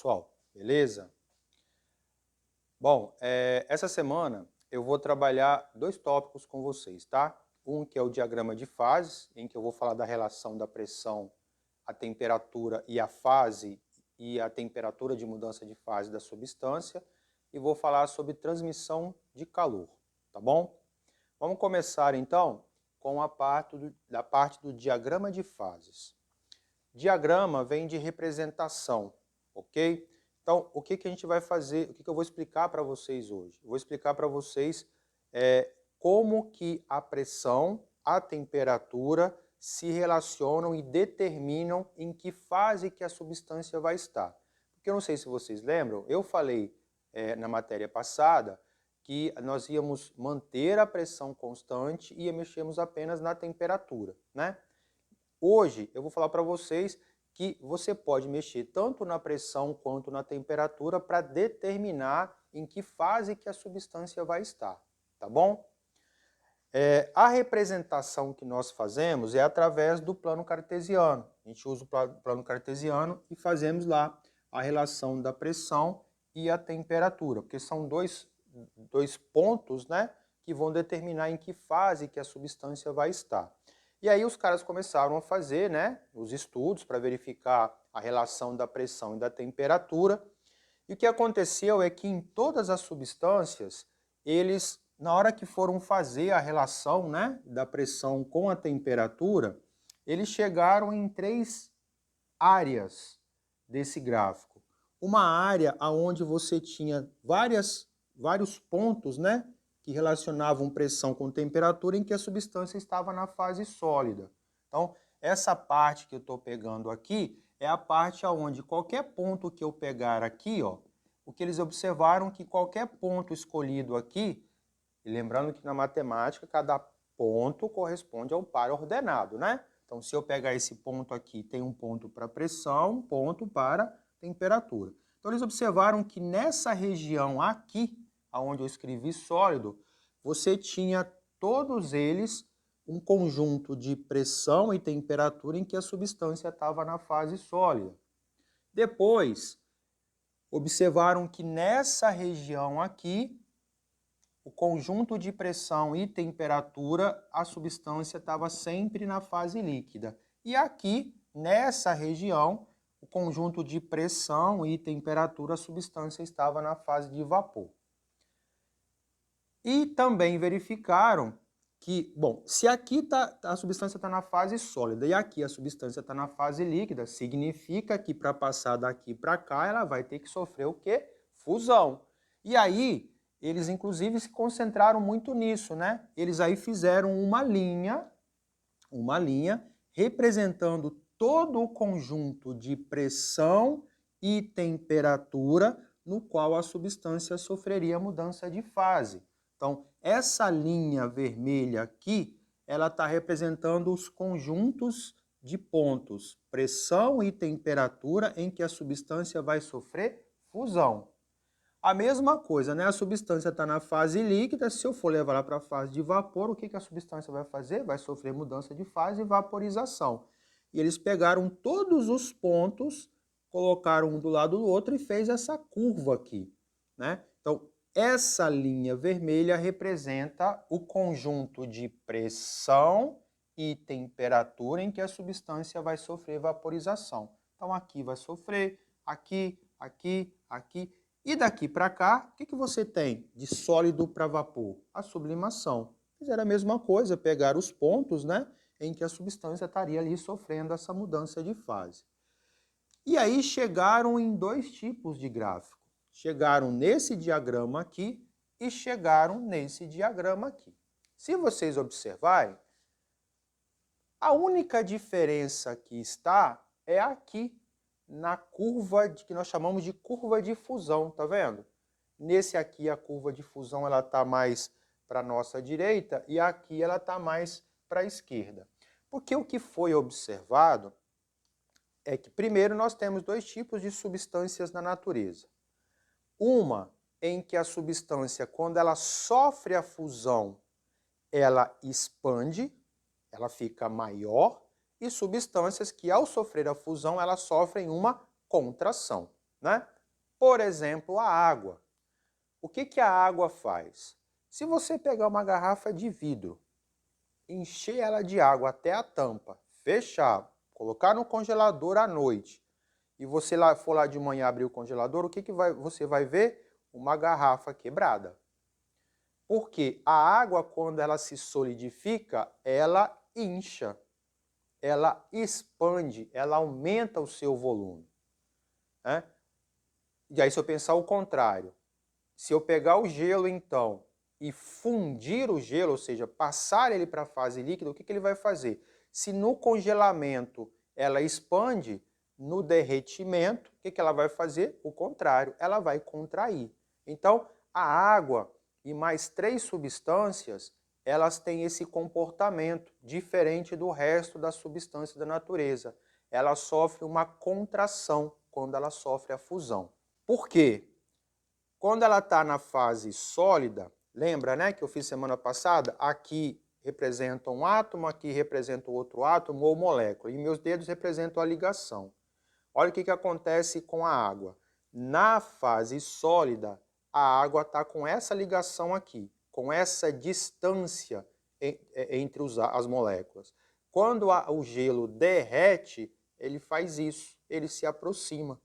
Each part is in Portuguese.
pessoal? Beleza? Bom, essa semana eu vou trabalhar dois tópicos com vocês, tá? Um que é o diagrama de fases, em que eu vou falar da relação da pressão, a temperatura e a fase e a temperatura de mudança de fase da substância, e vou falar sobre transmissão de calor, tá bom? Vamos começar então com a parte do diagrama de fases. Diagrama vem de representação, ok? Então, o que a gente vai fazer, o que eu vou explicar para vocês hoje? Eu vou explicar para vocês como que a pressão, a temperatura se relacionam e determinam em que fase que a substância vai estar. Porque eu não sei se vocês lembram, eu falei na matéria passada que nós íamos manter a pressão constante e mexemos apenas na temperatura, né? Hoje eu vou falar para vocês que você pode mexer tanto na pressão quanto na temperatura para determinar em que fase que a substância vai estar, tá bom? A representação que nós fazemos é através do plano cartesiano. A gente usa o plano cartesiano e fazemos lá a relação da pressão e a temperatura, porque são dois pontos, né, que vão determinar em que fase que a substância vai estar. E aí os caras começaram a fazer, né, os estudos para verificar a relação da pressão e da temperatura. E o que aconteceu é que em todas as substâncias, eles, na hora que foram fazer a relação, né, da pressão com a temperatura, eles chegaram em três áreas desse gráfico. Uma área onde você tinha vários pontos, né, que relacionavam pressão com temperatura em que a substância estava na fase sólida. Então, essa parte que eu estou pegando aqui é a parte onde qualquer ponto que eu pegar aqui, ó, o que eles observaram que qualquer ponto escolhido aqui, e lembrando que na matemática cada ponto corresponde ao par ordenado, né? Então, se eu pegar esse ponto aqui, tem um ponto para pressão, um ponto para temperatura. Então, eles observaram que nessa região aqui, onde eu escrevi sólido, você tinha todos eles um conjunto de pressão e temperatura em que a substância estava na fase sólida. Depois, observaram que nessa região aqui, o conjunto de pressão e temperatura, a substância estava sempre na fase líquida. E aqui, nessa região, o conjunto de pressão e temperatura, a substância estava na fase de vapor. E também verificaram que, bom, se aqui a substância está na fase sólida e aqui a substância está na fase líquida, significa que para passar daqui para cá ela vai ter que sofrer o quê? Fusão. E aí, eles inclusive se concentraram muito nisso, né? Eles aí fizeram uma linha representando todo o conjunto de pressão e temperatura no qual a substância sofreria mudança de fase. Então, essa linha vermelha aqui, ela está representando os conjuntos de pontos, pressão e temperatura em que a substância vai sofrer fusão. A mesma coisa, né? A substância está na fase líquida, se eu for levar ela para a fase de vapor, o que a substância vai fazer? Vai sofrer mudança de fase e vaporização. E eles pegaram todos os pontos, colocaram um do lado do outro e fez essa curva aqui, né? Então, essa linha vermelha representa o conjunto de pressão e temperatura em que a substância vai sofrer vaporização. Então, aqui vai sofrer, aqui, aqui, aqui. E daqui para cá, o que você tem de sólido para vapor? A sublimação. Fizeram a mesma coisa, pegaram os pontos, né, em que a substância estaria ali sofrendo essa mudança de fase. E aí chegaram em dois tipos de gráfico. Chegaram nesse diagrama aqui e chegaram nesse diagrama aqui. Se vocês observarem, a única diferença que está é aqui, na curva que nós chamamos de curva de fusão, tá vendo? Nesse aqui a curva de fusão ela está mais para a nossa direita e aqui ela está mais para a esquerda. Porque o que foi observado é que primeiro nós temos dois tipos de substâncias na natureza. Uma em que a substância, quando ela sofre a fusão, ela expande, ela fica maior, e substâncias que, ao sofrer a fusão, elas sofrem uma contração, né? Por exemplo, a água. O que a água faz? Se você pegar uma garrafa de vidro, encher ela de água até a tampa, fechar, colocar no congelador à noite, e você for lá de manhã abrir o congelador, você vai ver? Uma garrafa quebrada. Porque a água, quando ela se solidifica, ela incha, ela expande, ela aumenta o seu volume, né? E aí, se eu pensar o contrário, se eu pegar o gelo, então, e fundir o gelo, ou seja, passar ele para a fase líquida, o que ele vai fazer? Se no congelamento ela expande, no derretimento, o que ela vai fazer? O contrário, ela vai contrair. Então, a água e mais 3 substâncias, elas têm esse comportamento diferente do resto das substâncias da natureza. Ela sofre uma contração quando ela sofre a fusão. Por quê? Quando ela está na fase sólida, lembra, né, que eu fiz semana passada? Aqui representa um átomo, aqui representa outro átomo ou molécula, e meus dedos representam a ligação. Olha o que acontece com a água. Na fase sólida, a água está com essa ligação aqui, com essa distância entre as moléculas. Quando o gelo derrete, ele faz isso, ele se aproxima.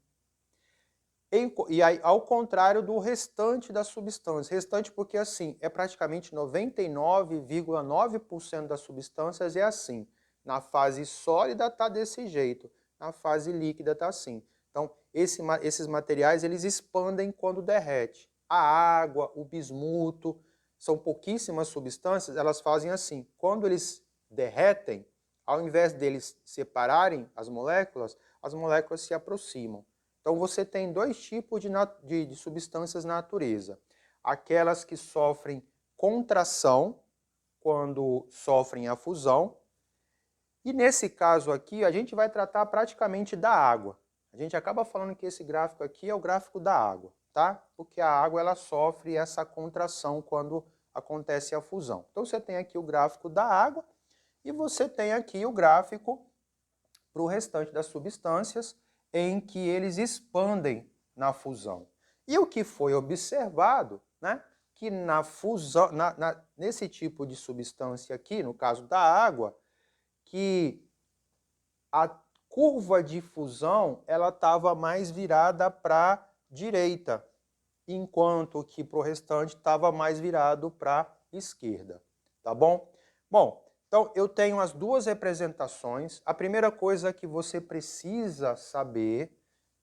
E aí, ao contrário do restante das substâncias. Restante porque, assim, é praticamente 99,9% das substâncias é assim. Na fase sólida está desse jeito, na fase líquida está assim. Então, esses materiais, eles expandem quando derrete. A água, o bismuto, são pouquíssimas substâncias, elas fazem assim. Quando eles derretem, ao invés deles separarem as moléculas se aproximam. Então, você tem 2 tipos de substâncias na natureza. Aquelas que sofrem contração quando sofrem a fusão. E nesse caso aqui, a gente vai tratar praticamente da água. A gente acaba falando que esse gráfico aqui é o gráfico da água, tá? Porque a água ela sofre essa contração quando acontece a fusão. Então, você tem aqui o gráfico da água e você tem aqui o gráfico para o restante das substâncias, em que eles expandem na fusão. E o que foi observado, né, que na fusão, nesse tipo de substância aqui, no caso da água, que a curva de fusão ela estava mais virada para a direita, enquanto que para o restante estava mais virado para a esquerda, tá bom? Bom, então eu tenho as duas representações. A primeira coisa que você precisa saber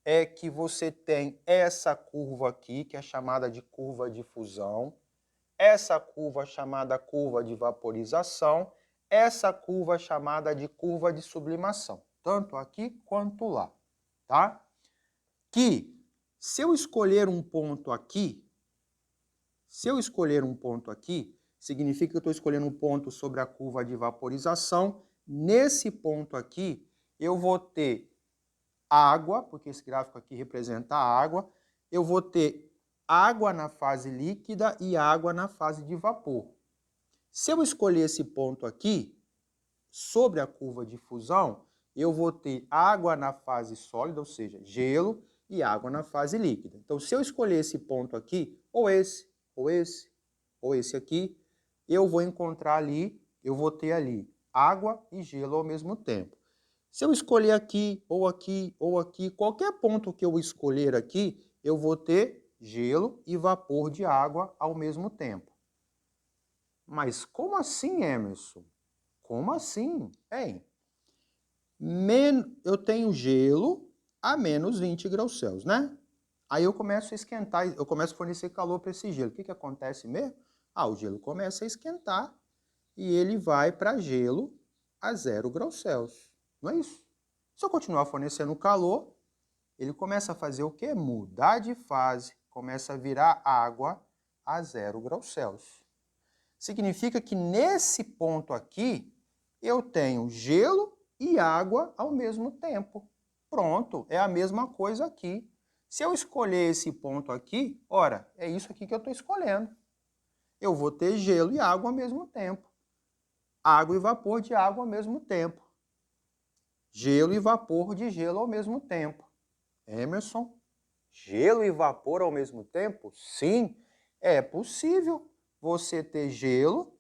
é que você tem essa curva aqui, que é chamada de curva de fusão, essa curva chamada curva de vaporização, essa curva chamada de curva de sublimação, tanto aqui quanto lá, tá? Que se eu escolher um ponto aqui, significa que eu estou escolhendo um ponto sobre a curva de vaporização. Nesse ponto aqui, eu vou ter água, porque esse gráfico aqui representa a água, eu vou ter água na fase líquida e água na fase de vapor. Se eu escolher esse ponto aqui, sobre a curva de fusão, eu vou ter água na fase sólida, ou seja, gelo, e água na fase líquida. Então, se eu escolher esse ponto aqui, ou esse, ou esse, ou esse aqui, eu vou encontrar ali, eu vou ter ali água e gelo ao mesmo tempo. Se eu escolher aqui, ou aqui, ou aqui, qualquer ponto que eu escolher aqui, eu vou ter gelo e vapor de água ao mesmo tempo. Mas como assim, Emerson? Como assim? Hein? Eu tenho gelo a menos 20 graus Celsius, né? Aí eu começo a esquentar, eu começo a fornecer calor para esse gelo. O que acontece mesmo? O gelo começa a esquentar e ele vai para gelo a 0 graus Celsius. Não é isso? Se eu continuar fornecendo calor, ele começa a fazer o quê? Mudar de fase, começa a virar água a 0 graus Celsius. Significa que nesse ponto aqui, eu tenho gelo e água ao mesmo tempo. Pronto, é a mesma coisa aqui. Se eu escolher esse ponto aqui, ora, é isso aqui que eu estou escolhendo. Eu vou ter gelo e água ao mesmo tempo. Água e vapor de água ao mesmo tempo. Gelo e vapor de gelo ao mesmo tempo. Emerson, gelo e vapor ao mesmo tempo? Sim, é possível você ter gelo.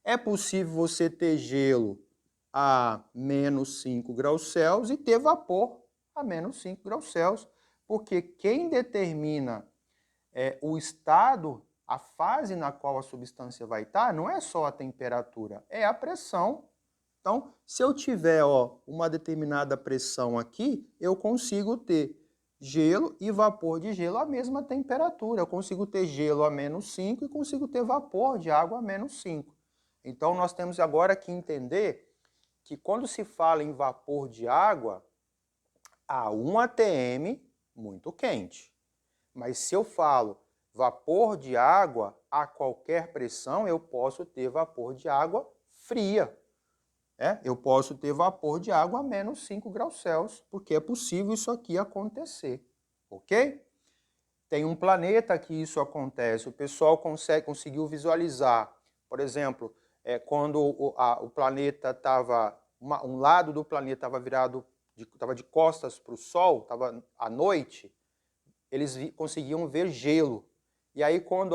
É possível você ter gelo a menos 5 graus Celsius e ter vapor a menos 5 graus Celsius, porque quem determina o estado, a fase na qual a substância vai estar, não é só a temperatura, é a pressão. Então, se eu tiver uma determinada pressão aqui, eu consigo ter gelo e vapor de gelo à mesma temperatura. Eu consigo ter gelo a menos 5 e consigo ter vapor de água a menos 5. Então, nós temos agora que entender que quando se fala em vapor de água, há 1 atm muito quente. Mas se eu falo vapor de água a qualquer pressão, eu posso ter vapor de água fria. Eu posso ter vapor de água a menos 5 graus Celsius, porque é possível isso aqui acontecer, ok? Tem um planeta que isso acontece, o pessoal conseguiu visualizar, por exemplo, quando o planeta estava, um lado do planeta estava virado, estava de costas para o Sol, estava à noite, eles conseguiam ver gelo. E aí quando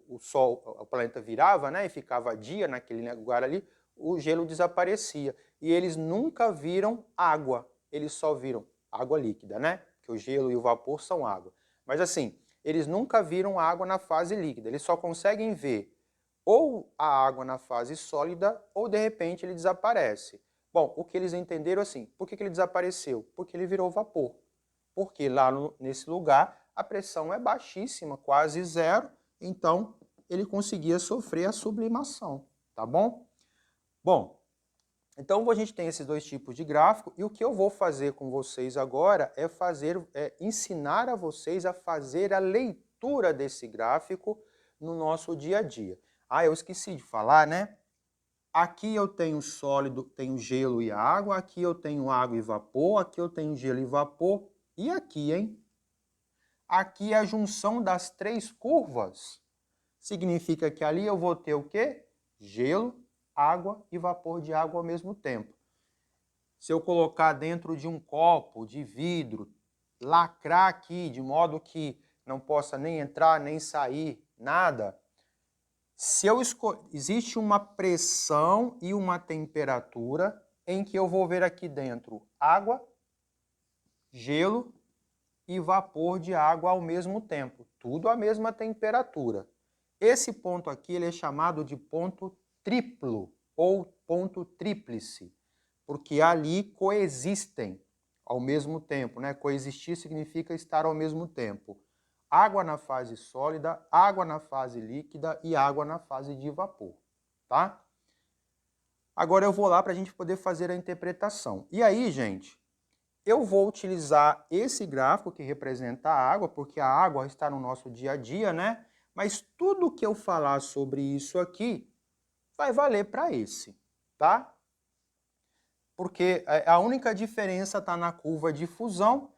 o Sol, o planeta virava, né, e ficava dia naquele lugar ali, o gelo desaparecia. E eles nunca viram água, eles só viram água líquida, né? Porque o gelo e o vapor são água. Mas assim, eles nunca viram água na fase líquida, eles só conseguem ver ou a água na fase sólida ou de repente ele desaparece. Bom, o que eles entenderam assim, por que ele desapareceu? Porque ele virou vapor. Porque lá nesse lugar a pressão é baixíssima, quase zero, então ele conseguia sofrer a sublimação, tá bom? Bom, então a gente tem esses dois tipos de gráfico e o que eu vou fazer com vocês agora é ensinar a vocês a fazer a leitura desse gráfico no nosso dia a dia. Ah, eu esqueci de falar, né? Aqui eu tenho sólido, tenho gelo e água, aqui eu tenho água e vapor, aqui eu tenho gelo e vapor, e aqui, hein? Aqui é a junção das três curvas. Significa que ali eu vou ter o quê? Gelo, água e vapor de água ao mesmo tempo. Se eu colocar dentro de um copo de vidro, lacrar aqui de modo que não possa nem entrar nem sair nada, existe uma pressão e uma temperatura em que eu vou ver aqui dentro água, gelo e vapor de água ao mesmo tempo, tudo à mesma temperatura. Esse ponto aqui ele é chamado de ponto triplo ou ponto tríplice, porque ali coexistem ao mesmo tempo, né? Coexistir significa estar ao mesmo tempo. Água na fase sólida, água na fase líquida e água na fase de vapor, tá? Agora eu vou lá para a gente poder fazer a interpretação. E aí, gente, eu vou utilizar esse gráfico que representa a água, porque a água está no nosso dia a dia, né? Mas tudo que eu falar sobre isso aqui vai valer para esse, tá? Porque a única diferença está na curva de fusão,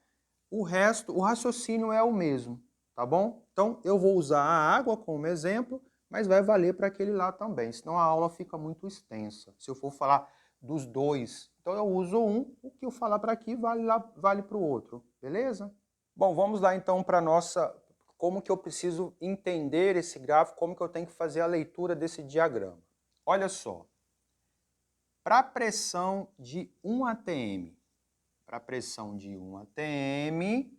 o resto, o raciocínio é o mesmo, tá bom? Então eu vou usar a água como exemplo, mas vai valer para aquele lá também, senão a aula fica muito extensa. Se eu for falar dos dois, então eu uso um, o que eu falar para aqui vale para o outro, beleza? Bom, vamos lá então para nossa, como que eu preciso entender esse gráfico, como que eu tenho que fazer a leitura desse diagrama. Olha só, para a pressão de 1 atm, para a pressão de 1 atm,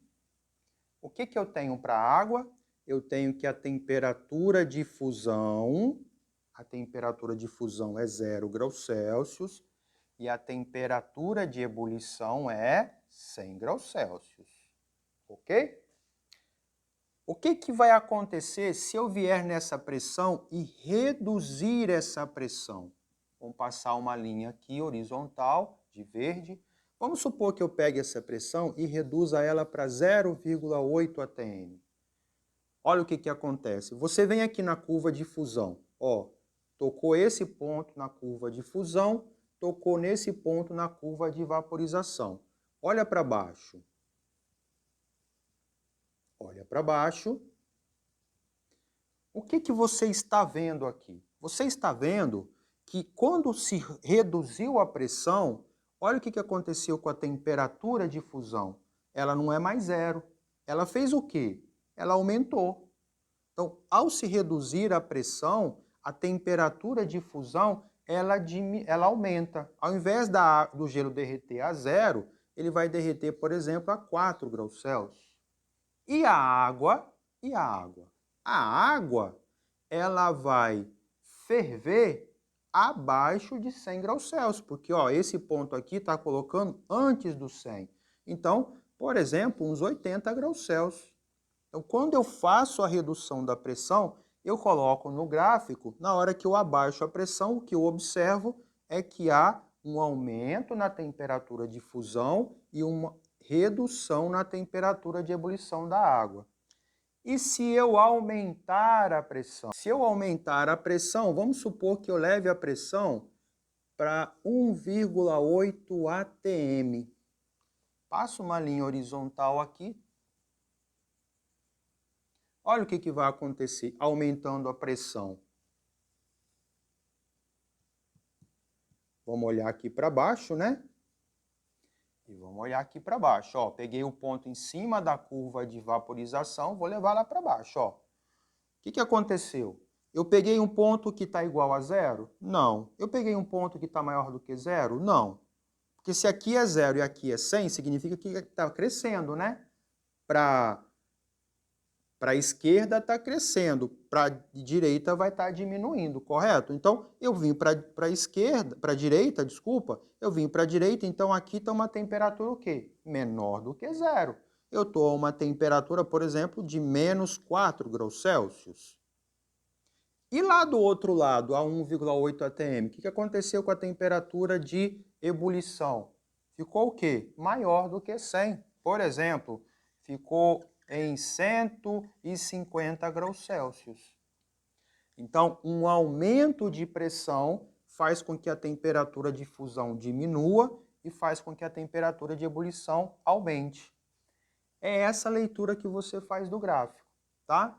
o que eu tenho para a água? Eu tenho que a temperatura de fusão é 0 graus Celsius e a temperatura de ebulição é 100 graus Celsius, ok? O que vai acontecer se eu vier nessa pressão e reduzir essa pressão? Vamos passar uma linha aqui horizontal, de verde. Vamos supor que eu pegue essa pressão e reduza ela para 0,8 atm. Olha o que acontece. Você vem aqui na curva de fusão. Ó, tocou esse ponto na curva de fusão, tocou nesse ponto na curva de vaporização. Olha para baixo. Olha para baixo. O que você está vendo aqui? Você está vendo que quando se reduziu a pressão, olha o que aconteceu com a temperatura de fusão. Ela não é mais zero, ela fez o quê? Ela aumentou. Então, ao se reduzir a pressão, a temperatura de fusão ela aumenta. Ao invés do gelo derreter a 0, ele vai derreter, por exemplo, a 4 graus Celsius. E a água? A água, ela vai ferver abaixo de 100 graus Celsius, porque ó, esse ponto aqui está colocando antes do 100. Então, por exemplo, uns 80 graus Celsius. Então, quando eu faço a redução da pressão, eu coloco no gráfico, na hora que eu abaixo a pressão, o que eu observo é que há um aumento na temperatura de fusão e uma redução na temperatura de ebulição da água. E se eu aumentar a pressão? Se eu aumentar a pressão, vamos supor que eu leve a pressão para 1,8 atm. Passo uma linha horizontal aqui. Olha o que vai acontecer aumentando a pressão. Vamos olhar aqui para baixo, né? E vamos olhar aqui para baixo, ó. Peguei o ponto em cima da curva de vaporização, vou levar lá para baixo, ó. O que aconteceu? Eu peguei um ponto que está igual a 0? Não. Eu peguei um ponto que está maior do que 0? Não. Porque se aqui é 0 e aqui é 100, significa que está crescendo, né? Para a esquerda está crescendo, para a direita vai estar diminuindo, correto? Então, eu vim para a esquerda, para a direita, desculpa, eu vim para a direita, então aqui está uma temperatura o quê? Menor do que 0. Eu estou a uma temperatura, por exemplo, de menos 4 graus Celsius. E lá do outro lado, a 1,8 atm, o que aconteceu com a temperatura de ebulição? Ficou o quê? Maior do que 100. Por exemplo, ficou em 150 graus Celsius. Então, um aumento de pressão faz com que a temperatura de fusão diminua e faz com que a temperatura de ebulição aumente. É essa leitura que você faz do gráfico, tá?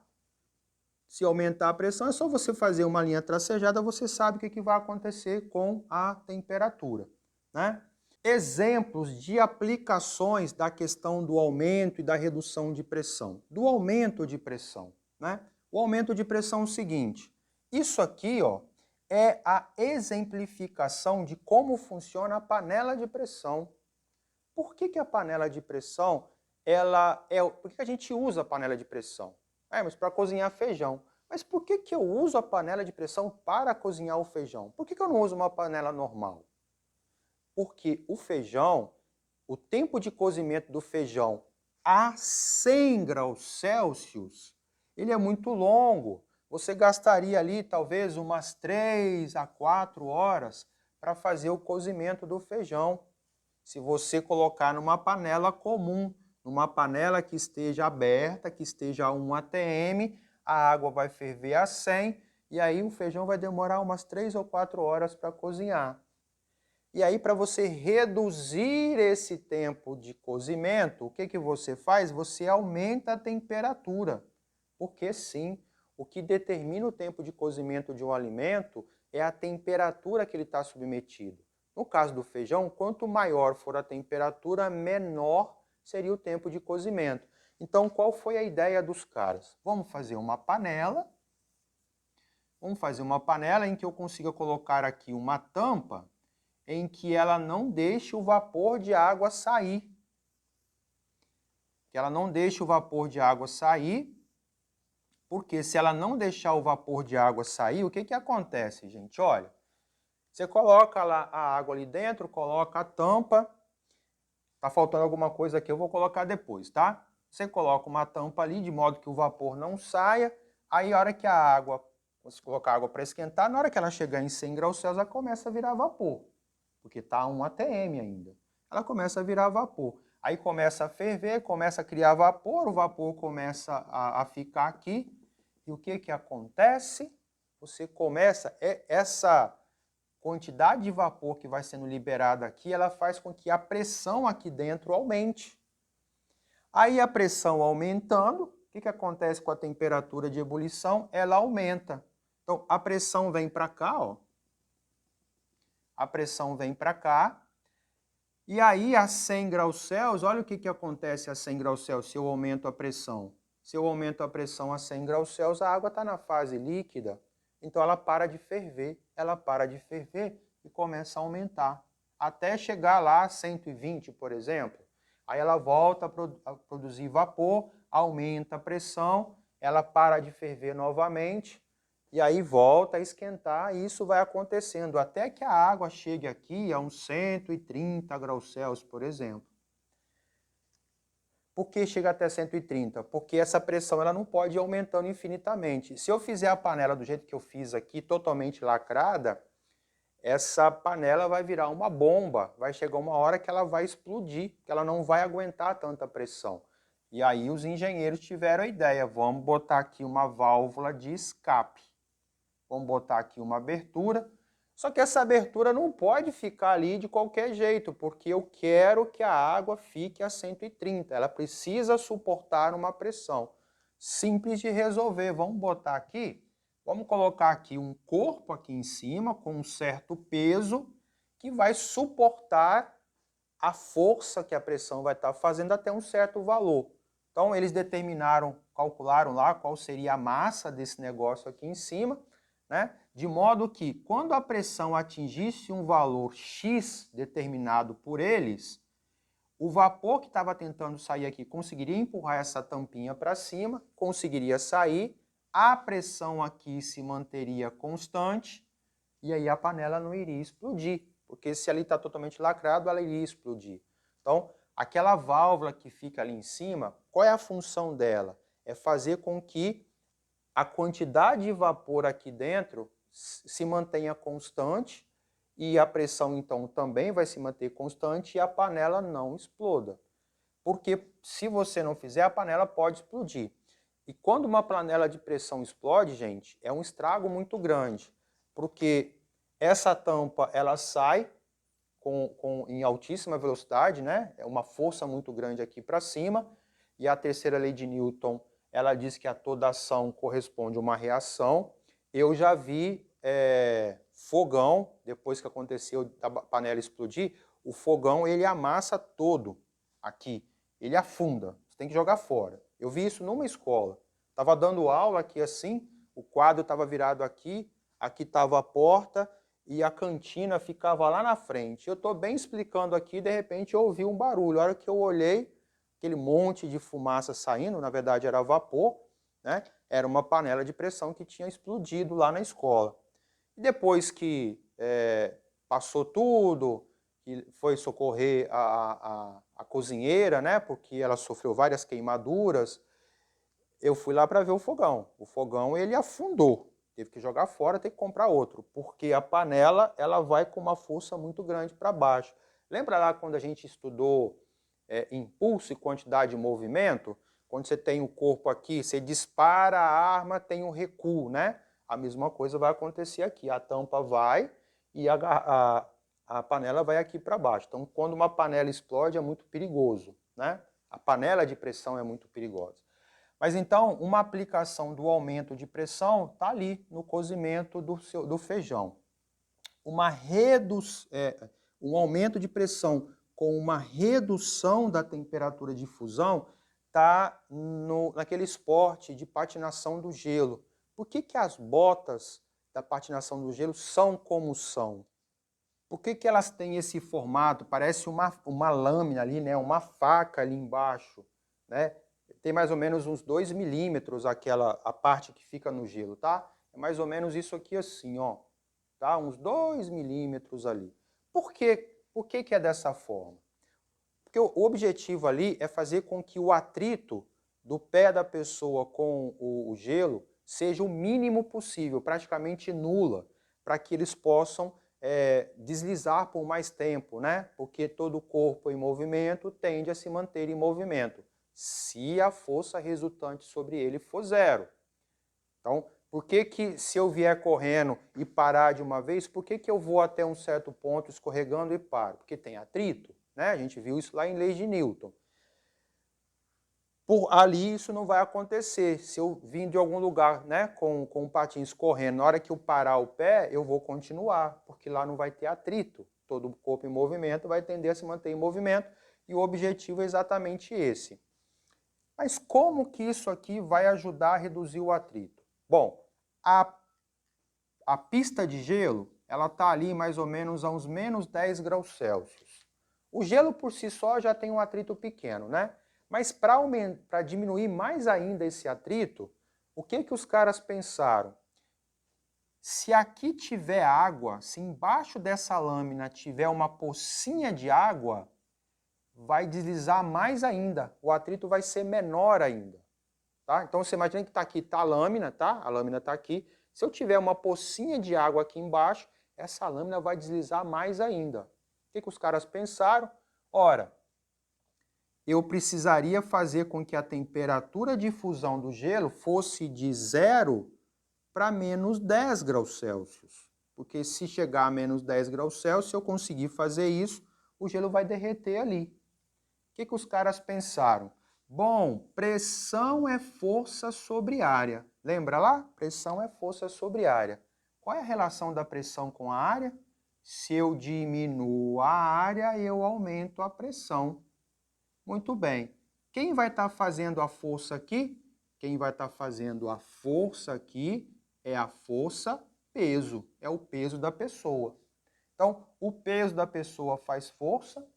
Se aumentar a pressão, é só você fazer uma linha tracejada, você sabe o que vai acontecer com a temperatura, né? Exemplos de aplicações da questão do aumento e da redução de pressão. Do aumento de pressão, né? O aumento de pressão é o seguinte, isso aqui, ó, é a exemplificação de como funciona a panela de pressão. Por que a panela de pressão, por que a gente usa a panela de pressão? Mas para cozinhar feijão. Mas por que eu uso a panela de pressão para cozinhar o feijão? Por que eu não uso uma panela normal? Porque o feijão, o tempo de cozimento do feijão a 100 graus Celsius, ele é muito longo. Você gastaria ali talvez umas 3 a 4 horas para fazer o cozimento do feijão. Se você colocar numa panela comum, numa panela que esteja aberta, que esteja a 1 atm, a água vai ferver a 100 e aí o feijão vai demorar umas 3 ou 4 horas para cozinhar. E aí, para você reduzir esse tempo de cozimento, o que você faz? Você aumenta a temperatura. Porque sim, o que determina o tempo de cozimento de um alimento é a temperatura que ele está submetido. No caso do feijão, quanto maior for a temperatura, menor seria o tempo de cozimento. Então, qual foi a ideia dos caras? Vamos fazer uma panela. Vamos fazer uma panela em que eu consiga colocar aqui uma tampa em que ela não deixe o vapor de água sair. Que ela não deixe o vapor de água sair, porque se ela não deixar o vapor de água sair, o que acontece, gente? Olha, você coloca lá a água ali dentro, coloca a tampa, tá faltando alguma coisa aqui, eu vou colocar depois, tá? Você coloca uma tampa ali, de modo que o vapor não saia, aí a hora que a água, você colocar a água para esquentar, na hora que ela chegar em 100 graus Celsius, ela começa a virar vapor. Porque está a 1 atm ainda. Ela começa a virar vapor. Aí começa a ferver, começa a criar vapor, o vapor começa a ficar aqui. E o que acontece? Você começa, essa quantidade de vapor que vai sendo liberada aqui, ela faz com que a pressão aqui dentro aumente. Aí a pressão aumentando, o que acontece com a temperatura de ebulição? Ela aumenta. Então a pressão vem para cá, ó. A pressão vem para cá E aí, a 100 graus Celsius, olha o que acontece a 100 graus Celsius se eu aumento a pressão. Se eu aumento a pressão a 100 graus Celsius, a água está na fase líquida, então ela para de ferver. Ela para de ferver e começa a aumentar, até chegar lá a 120, por exemplo. Aí ela volta a produzir vapor, aumenta a pressão, ela para de ferver novamente, e aí volta a esquentar, e isso vai acontecendo até que a água chegue aqui a uns 130 graus Celsius, por exemplo. Por que chega até 130? Porque essa pressão ela não pode ir aumentando infinitamente. Se eu fizer a panela do jeito que eu fiz aqui, totalmente lacrada, essa panela vai virar uma bomba, vai chegar uma hora que ela vai explodir, que ela não vai aguentar tanta pressão. E aí os engenheiros tiveram a ideia, vamos botar aqui uma válvula de escape. Vamos botar aqui uma abertura, só que essa abertura não pode ficar ali de qualquer jeito, porque eu quero que a água fique a 130, ela precisa suportar uma pressão. Simples de resolver, vamos botar aqui, vamos colocar aqui um corpo aqui em cima com um certo peso que vai suportar a força que a pressão vai estar fazendo até um certo valor. Então eles determinaram, calcularam lá qual seria a massa desse negócio aqui em cima, né? De modo que, quando a pressão atingisse um valor X determinado por eles, o vapor que estava tentando sair aqui conseguiria empurrar essa tampinha para cima, conseguiria sair, a pressão aqui se manteria constante e aí a panela não iria explodir, porque se ali está totalmente lacrado, ela iria explodir. Então, aquela válvula que fica ali em cima, qual é a função dela? É fazer com que a quantidade de vapor aqui dentro se mantenha constante e a pressão então também vai se manter constante e a panela não exploda. Porque se você não fizer, a panela pode explodir. E quando uma panela de pressão explode, gente, é um estrago muito grande, porque essa tampa ela sai em altíssima velocidade, né? É uma força muito grande aqui para cima, e a terceira lei de Newton ela diz que a toda ação corresponde a uma reação. Eu já vi fogão, depois que aconteceu a panela explodir, o fogão ele amassa todo aqui, ele afunda, você tem que jogar fora. Eu vi isso numa escola, estava dando aula aqui assim, o quadro estava virado aqui estava a porta e a cantina ficava lá na frente. Eu estou bem explicando aqui, de repente eu ouvi um barulho, a hora que eu olhei, aquele monte de fumaça saindo, na verdade era vapor, né? Era uma panela de pressão que tinha explodido lá na escola. E depois que passou tudo, que foi socorrer a cozinheira, né? Porque ela sofreu várias queimaduras, eu fui lá para ver o fogão. O fogão ele afundou, teve que jogar fora, tem que comprar outro, porque a panela ela vai com uma força muito grande para baixo. Lembra lá quando a gente estudou impulso e quantidade de movimento? Quando você tem o corpo aqui, você dispara a arma, tem um recuo, né? A mesma coisa vai acontecer aqui. A tampa vai e a panela vai aqui para baixo. Então, quando uma panela explode, é muito perigoso, né? A panela de pressão é muito perigosa. Mas então, uma aplicação do aumento de pressão está ali no cozimento do feijão. Um aumento de pressão com uma redução da temperatura de fusão está naquele esporte de patinação do gelo. Por que as botas da patinação do gelo são como são? Por que elas têm esse formato? Parece uma lâmina ali, né? Uma faca ali embaixo, né? Tem mais ou menos uns 2 milímetros a parte que fica no gelo, tá? É mais ou menos isso aqui assim, ó. Tá? Uns 2 milímetros ali. Por quê? Por que é dessa forma? Porque o objetivo ali é fazer com que o atrito do pé da pessoa com o gelo seja o mínimo possível, praticamente nula, para que eles possam deslizar por mais tempo, né? Porque todo corpo em movimento tende a se manter em movimento, se a força resultante sobre ele for zero. Então, por que se eu vier correndo e parar de uma vez, por que eu vou até um certo ponto escorregando e paro? Porque tem atrito, né? A gente viu isso lá em Leis de Newton. Por ali isso não vai acontecer. Se eu vim de algum lugar, né, com o patins correndo, na hora que eu parar o pé, eu vou continuar, porque lá não vai ter atrito. Todo o corpo em movimento vai tender a se manter em movimento e o objetivo é exatamente esse. Mas como que isso aqui vai ajudar a reduzir o atrito? Bom, a pista de gelo, ela está ali mais ou menos a uns menos 10 graus Celsius. O gelo por si só já tem um atrito pequeno, né? Mas para diminuir mais ainda esse atrito, o que que os caras pensaram? Se aqui tiver água, se embaixo dessa lâmina tiver uma pocinha de água, vai deslizar mais ainda, o atrito vai ser menor ainda. Tá? Então você imagina que está aqui, tá a lâmina, tá? A lâmina está aqui. Se eu tiver uma pocinha de água aqui embaixo, essa lâmina vai deslizar mais ainda. O que que os caras pensaram? Ora, eu precisaria fazer com que a temperatura de fusão do gelo fosse de 0 para menos 10 graus Celsius. Porque se chegar a menos 10 graus Celsius, se eu conseguir fazer isso, o gelo vai derreter ali. O que que os caras pensaram? Bom, pressão é força sobre área. Lembra lá? Pressão é força sobre área. Qual é a relação da pressão com a área? Se eu diminuo a área, eu aumento a pressão. Muito bem. Quem vai estar fazendo a força aqui? Quem vai estar fazendo a força aqui é a força peso, é o peso da pessoa. Então, o peso da pessoa faz força.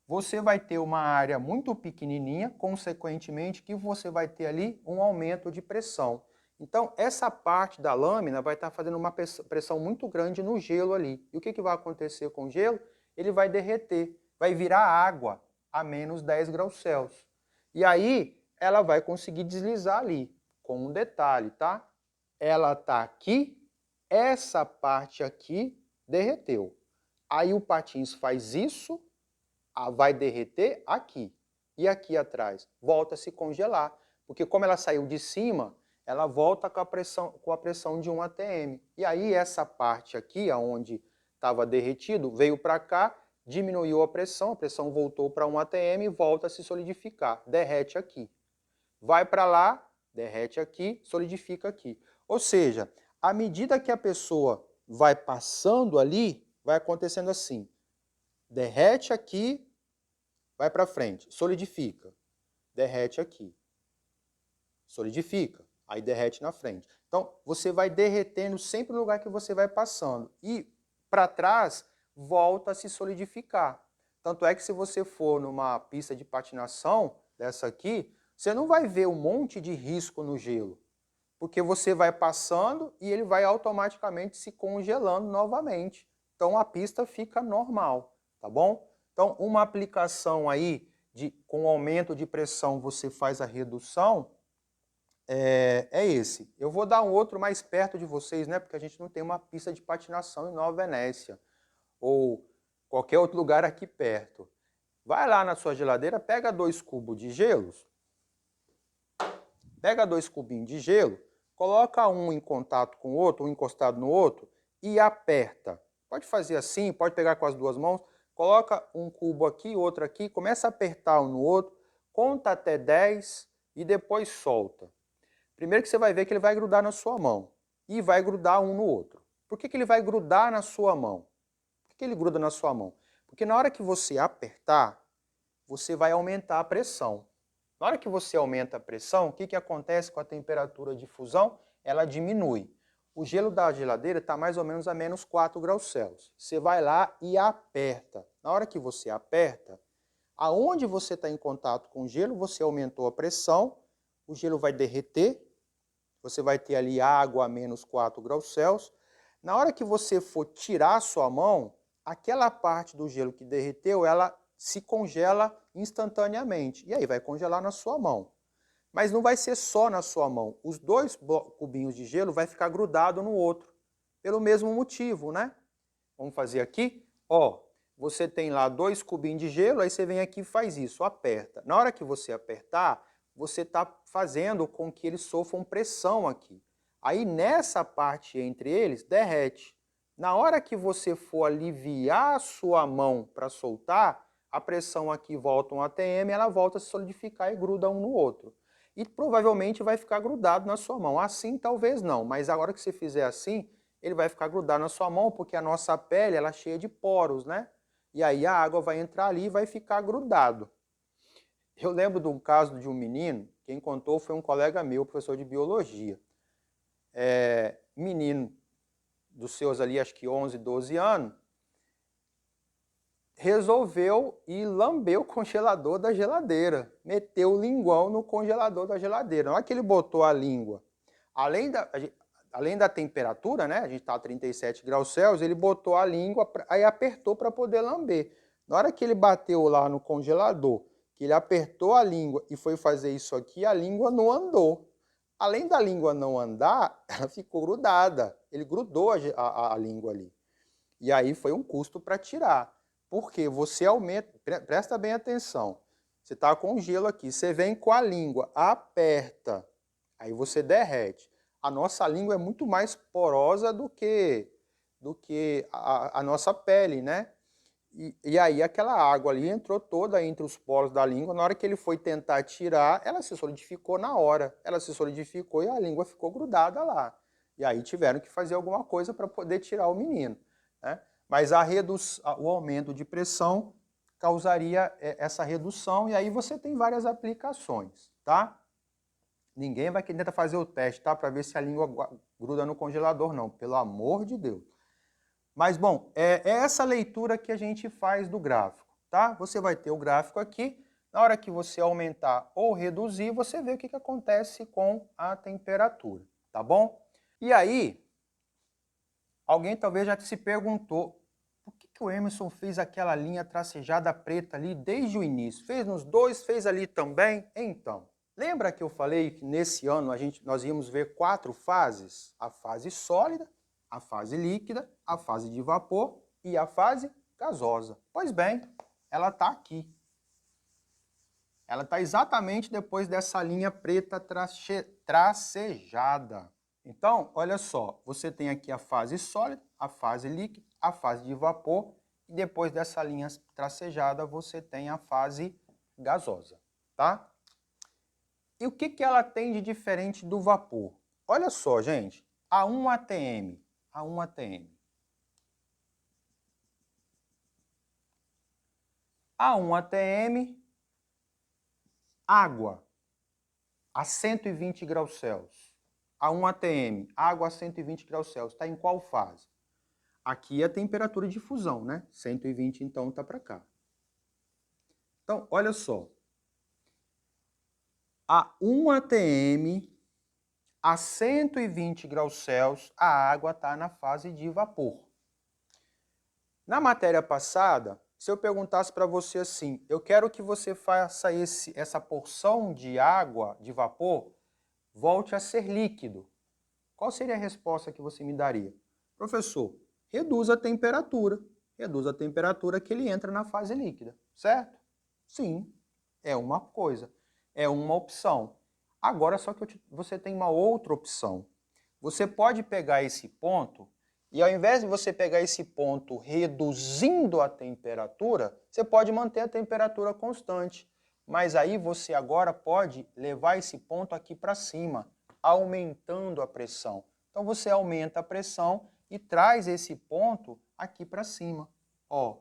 Você vai ter uma área muito pequenininha, consequentemente que você vai ter ali um aumento de pressão. Então, essa parte da lâmina vai estar fazendo uma pressão muito grande no gelo ali. E o que vai acontecer com o gelo? Ele vai derreter, vai virar água a menos 10 graus Celsius. E aí, ela vai conseguir deslizar ali, com um detalhe, tá? Ela está aqui, essa parte aqui derreteu. Aí o patins faz isso, vai derreter aqui. E aqui atrás volta a se congelar, porque como ela saiu de cima, ela volta com a pressão de 1 atm. E aí essa parte aqui, onde estava derretido, veio para cá, diminuiu a pressão voltou para 1 atm e volta a se solidificar, derrete aqui. Vai para lá, derrete aqui, solidifica aqui. Ou seja, à medida que a pessoa vai passando ali, vai acontecendo assim. Derrete aqui, vai para frente, solidifica. Derrete aqui. Solidifica, aí derrete na frente. Então, você vai derretendo sempre no lugar que você vai passando. E para trás, volta a se solidificar. Tanto é que se você for numa pista de patinação, dessa aqui, você não vai ver um monte de risco no gelo. Porque você vai passando e ele vai automaticamente se congelando novamente. Então a pista fica normal, tá bom? Então uma aplicação aí, com aumento de pressão você faz a redução, é esse. Eu vou dar um outro mais perto de vocês, né? Porque a gente não tem uma pista de patinação em Nova Venécia ou qualquer outro lugar aqui perto. Vai lá na sua geladeira, pega 2 cubos de gelo, pega 2 cubinhos de gelo, coloca um em contato com o outro, um encostado no outro e aperta. Pode fazer assim, pode pegar com as 2 mãos, coloca um cubo aqui, outro aqui, começa a apertar um no outro, conta até 10 e depois solta. Primeiro que você vai ver que ele vai grudar na sua mão e vai grudar um no outro. Por que ele vai grudar na sua mão? Por que ele gruda na sua mão? Porque na hora que você apertar, você vai aumentar a pressão. Na hora que você aumenta a pressão, o que acontece com a temperatura de fusão? Ela diminui. O gelo da geladeira está mais ou menos a menos 4 graus Celsius. Você vai lá e aperta. Na hora que você aperta, aonde você está em contato com o gelo, você aumentou a pressão, o gelo vai derreter, você vai ter ali água a menos 4 graus Celsius. Na hora que você for tirar a sua mão, aquela parte do gelo que derreteu, ela se congela instantaneamente. E aí vai congelar na sua mão. Mas não vai ser só na sua mão. Os 2 cubinhos de gelo vai ficar grudado no outro. Pelo mesmo motivo, né? Vamos fazer aqui. Ó, você tem lá 2 cubinhos de gelo, aí você vem aqui e faz isso, aperta. Na hora que você apertar, você está fazendo com que eles sofram pressão aqui. Aí nessa parte entre eles, derrete. Na hora que você for aliviar a sua mão para soltar, a pressão aqui volta um atm, ela volta a se solidificar e gruda um no outro. E provavelmente vai ficar grudado na sua mão. Assim talvez não, mas a hora que você fizer assim, ele vai ficar grudado na sua mão, porque a nossa pele ela é cheia de poros, né? E aí a água vai entrar ali e vai ficar grudado. Eu lembro de um caso de um menino, quem contou foi um colega meu, professor de biologia. Menino dos seus ali, acho que 11, 12 anos, resolveu ir lamber o congelador da geladeira, meteu o linguão no congelador da geladeira. Na hora que ele botou a língua, além da temperatura, né, a gente está a 37 graus Celsius, ele botou a língua, aí apertou para poder lamber. Na hora que ele bateu lá no congelador, que ele apertou a língua e foi fazer isso aqui, a língua não andou. Além da língua não andar, ela ficou grudada. Ele grudou a língua ali. E aí foi um custo para tirar. Porque você aumenta, presta bem atenção, você está com gelo aqui, você vem com a língua, aperta, aí você derrete. A nossa língua é muito mais porosa do que a nossa pele, né? E aí aquela água ali entrou toda entre os poros da língua, na hora que ele foi tentar tirar, ela se solidificou na hora. Ela se solidificou e a língua ficou grudada lá. E aí tiveram que fazer alguma coisa para poder tirar o menino, né? Mas o aumento de pressão causaria essa redução e aí você tem várias aplicações, tá? Ninguém vai querer tentar fazer o teste, tá? Para ver se a língua gruda no congelador, não. Pelo amor de Deus. Mas, bom, é essa leitura que a gente faz do gráfico, tá? Você vai ter o gráfico aqui. Na hora que você aumentar ou reduzir, você vê o que acontece com a temperatura, tá bom? E aí, alguém talvez já se perguntou, por que o Emerson fez aquela linha tracejada preta ali desde o início? Fez nos dois, fez ali também? Então, lembra que eu falei que nesse ano nós íamos ver 4 fases? A fase sólida, a fase líquida, a fase de vapor e a fase gasosa. Pois bem, ela está aqui. Ela está exatamente depois dessa linha preta tracejada. Então, olha só, você tem aqui a fase sólida, a fase líquida, a fase de vapor, e depois dessa linha tracejada você tem a fase gasosa, tá? E o que ela tem de diferente do vapor? Olha só, gente, a 1 atm, a 1 atm. A 1 atm, água a 120 graus Celsius. A 1 atm, água a 120 graus Celsius, está em qual fase? Aqui é a temperatura de fusão, né? 120 então está para cá. Então, olha só. A 1 atm, a 120 graus Celsius, a água está na fase de vapor. Na matéria passada, se eu perguntasse para você assim, eu quero que você faça essa porção de água, de vapor, volte a ser líquido. Qual seria a resposta que você me daria? Professor, reduz a temperatura. Reduz a temperatura que ele entra na fase líquida, certo? Sim, é uma coisa, é uma opção. Agora só que você tem uma outra opção. Você pode pegar esse ponto e ao invés de você pegar esse ponto reduzindo a temperatura, você pode manter a temperatura constante. Mas aí você agora pode levar esse ponto aqui para cima, aumentando a pressão. Então você aumenta a pressão e traz esse ponto aqui para cima. Ó.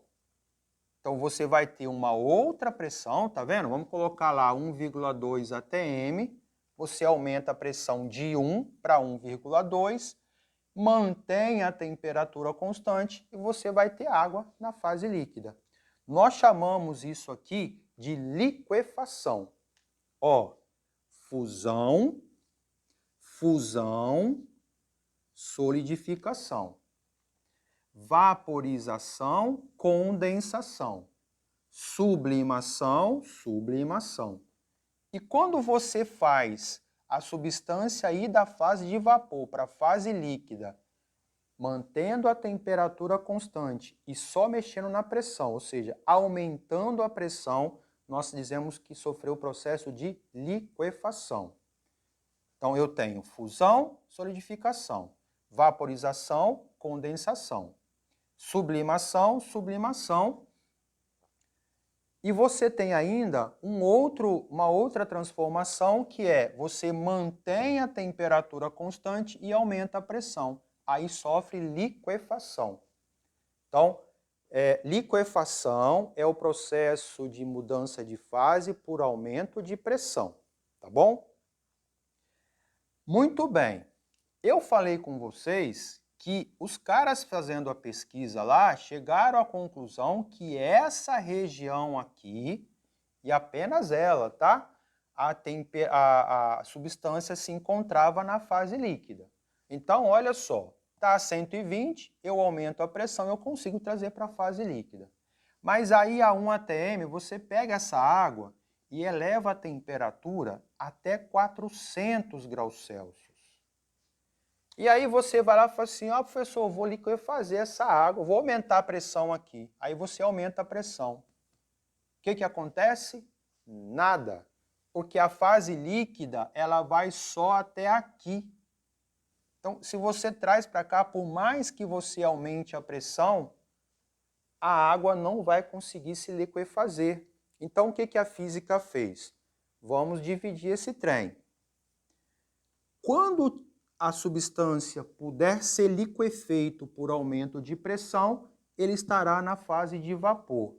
Então você vai ter uma outra pressão, tá vendo? Vamos colocar lá 1,2 atm. Você aumenta a pressão de 1 para 1,2, mantém a temperatura constante e você vai ter água na fase líquida. Nós chamamos isso aqui de liquefação. Ó, fusão, fusão, solidificação. Vaporização, condensação. Sublimação, sublimação. E quando você faz a substância ir da fase de vapor para a fase líquida, mantendo a temperatura constante e só mexendo na pressão, ou seja, aumentando a pressão, nós dizemos que sofreu o processo de liquefação. Então eu tenho fusão, solidificação, vaporização, condensação, sublimação, sublimação, E você tem ainda uma outra transformação, que é você mantém a temperatura constante e aumenta a pressão. Aí sofre liquefação. Então, liquefação é o processo de mudança de fase por aumento de pressão, tá bom? Muito bem. Eu falei com vocês que os caras fazendo a pesquisa lá chegaram à conclusão que essa região aqui, e apenas ela, tá? A substância se encontrava na fase líquida. Então, olha só, está a 120, eu aumento a pressão, eu consigo trazer para a fase líquida. Mas aí a 1 atm, você pega essa água e eleva a temperatura até 400 graus Celsius. E aí você vai lá e fala assim, ó, professor, eu vou liquefazer essa água, vou aumentar a pressão aqui. Aí você aumenta a pressão. O que acontece? Nada. Porque a fase líquida, ela vai só até aqui. Então, se você traz para cá, por mais que você aumente a pressão, a água não vai conseguir se liquefazer. Então, o que a física fez? Vamos dividir esse trem. Quando a substância puder ser liquefeito por aumento de pressão, ele estará na fase de vapor.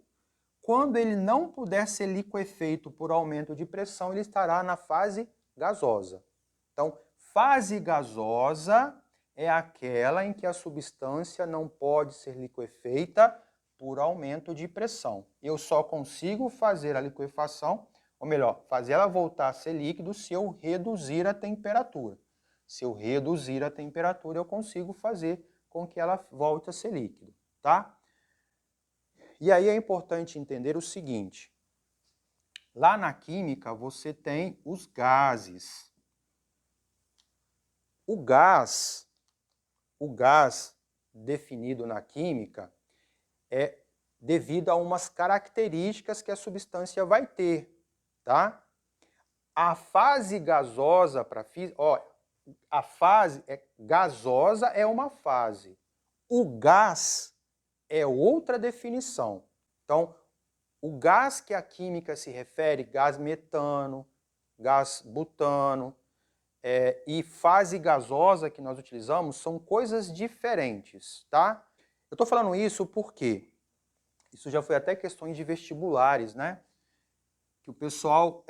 Quando ele não puder ser liquefeito por aumento de pressão, ele estará na fase gasosa. Então, fase gasosa é aquela em que a substância não pode ser liquefeita por aumento de pressão. Eu só consigo fazer a liquefação, ou melhor, fazer ela voltar a ser líquido se eu reduzir a temperatura. Se eu reduzir a temperatura, eu consigo fazer com que ela volte a ser líquido, tá? E aí é importante entender o seguinte, lá na química você tem os gases. O gás definido na química é devido a umas características que a substância vai ter, tá? A fase gasosa para física, a fase gasosa é uma fase. O gás é outra definição. Então, o gás que a química se refere, gás metano, gás butano, e fase gasosa que nós utilizamos são coisas diferentes, tá? Eu estou falando isso porque isso já foi até questões de vestibulares, né? Que o pessoal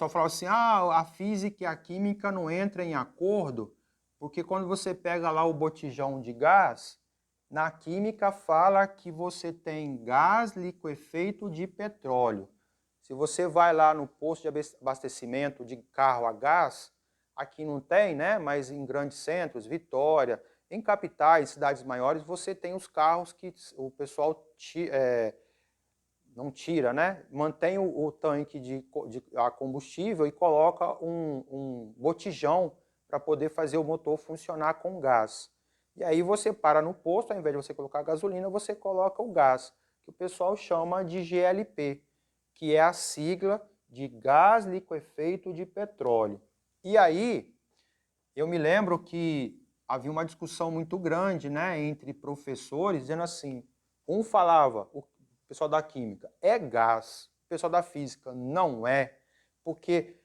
falava assim, a física e a química não entram em acordo, porque quando você pega lá o botijão de gás, na química fala que você tem gás liquefeito de petróleo. Se você vai lá no posto de abastecimento de carro a gás, aqui não tem, né? Mas em grandes centros, Vitória, em capitais, cidades maiores, você tem os carros que o pessoal não tira, né? Mantém o tanque de combustível e coloca um botijão para poder fazer o motor funcionar com gás. E aí você para no posto, ao invés de você colocar gasolina, você coloca o gás, que o pessoal chama de GLP, que é a sigla de gás liquefeito de petróleo. E aí, eu me lembro que havia uma discussão muito grande, né, entre professores, dizendo assim, um falava, o pessoal da química, é gás, o pessoal da física, não é, porque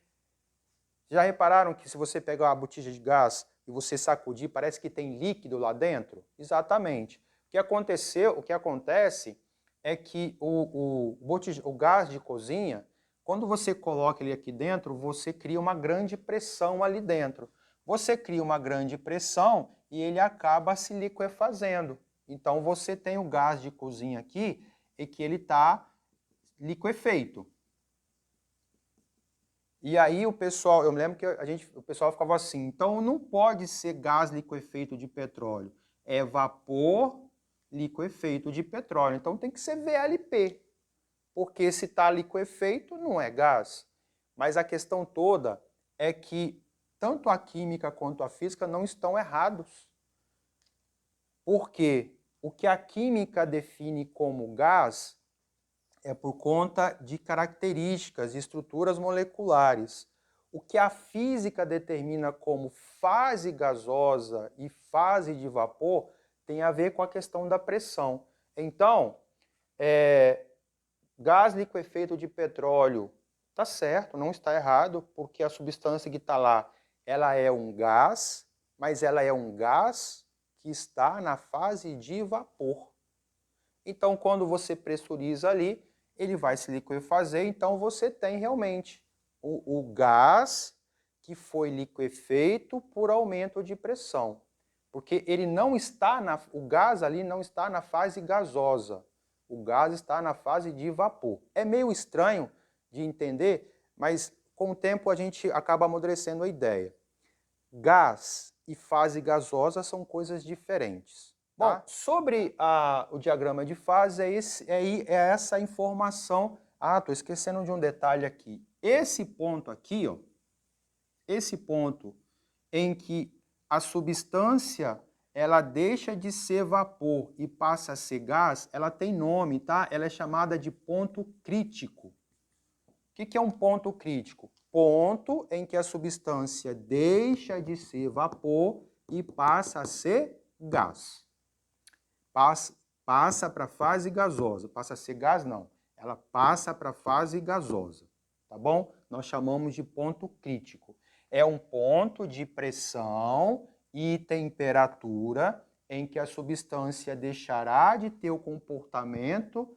já repararam que se você pegar uma botija de gás e você sacudir, parece que tem líquido lá dentro? Exatamente. O que acontece é que o gás de cozinha, quando você coloca ele aqui dentro, você cria uma grande pressão ali dentro. Você cria uma grande pressão e ele acaba se liquefazendo. Então você tem o gás de cozinha aqui e que ele está liquefeito. E aí o pessoal, eu me lembro que o pessoal ficava assim, então não pode ser gás liquefeito de petróleo, é vapor liquefeito de petróleo, então tem que ser VLP, porque se está liquefeito não é gás. Mas a questão toda é que tanto a química quanto a física não estão errados. Porque o que a química define como gás é por conta de características, estruturas moleculares. O que a física determina como fase gasosa e fase de vapor tem a ver com a questão da pressão. Então, Gás liquefeito de petróleo. Tá certo, não está errado, porque a substância que está lá, ela é um gás, mas ela é um gás que está na fase de vapor. Então, quando você pressuriza ali, ele vai se liquefazer, então você tem realmente o gás que foi liquefeito por aumento de pressão. Porque ele não está o gás ali não está na fase gasosa. O gás está na fase de vapor. É meio estranho de entender, mas com o tempo a gente acaba amadurecendo a ideia. Gás e fase gasosa são coisas diferentes. Tá? Bom, sobre o diagrama de fase, é essa informação. Ah, estou esquecendo de um detalhe aqui. Esse ponto aqui, ó, esse ponto em que a substância ela deixa de ser vapor e passa a ser gás, ela tem nome, tá? Ela é chamada de ponto crítico. O que é um ponto crítico? Ponto em que a substância deixa de ser vapor e passa a ser gás. Passa para a fase gasosa. Passa a ser gás, não. Ela passa para a fase gasosa. Tá bom? Nós chamamos de ponto crítico. É um ponto de pressão e temperatura em que a substância deixará de ter o comportamento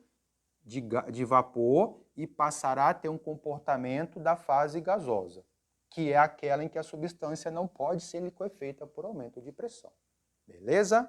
de vapor e passará a ter um comportamento da fase gasosa, que é aquela em que a substância não pode ser liquefeita por aumento de pressão. Beleza?